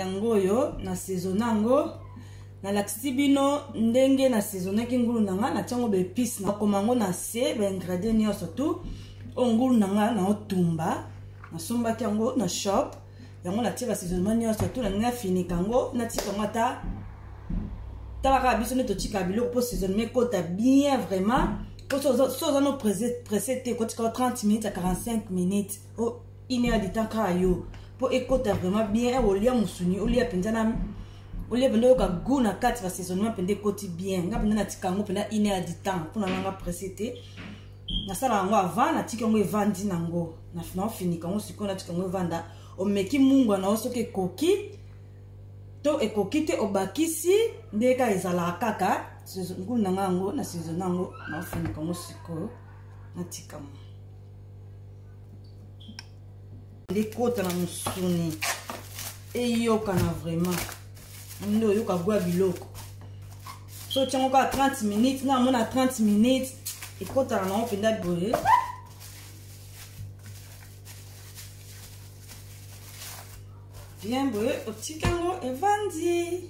yango yo na saison nango na laxi bino ndenge na saison ki ngulu nanga na tiango be épices na komango na se ba ingrédients nyonso tout ngulu nanga na otumba na somba yango na shop yango na tia saisonnement nyonso tout na fini kango na tika mata talaka biso ne to tika biloko pour saisonnement kota bien vraiment pour ça nous précéder côté 30 minutes à 45 minutes au une heure de temps kayo pour écouter vraiment bien au lia musuni au lia pendana au lia pendana ka goût na 4 va saisonnement pendé côté bien nga pendana tika ngo pendana une heure de temps pour na nga précéder na sala ngo avant na tika ngo evandi nango na fini kango sikona tika ngo vanda o meki mungu na osoke koki to ekoki te obakisi ndeka ezala kaka ngulu nanga ngo na saison nango na fini kango siko na tika mo les côtes na musuni et yoka na vraiment ndo yoka gwa biloko so tiango ka 30 minutes na mona 30 minutes et côte na on penda boye bien boye o tikango evandi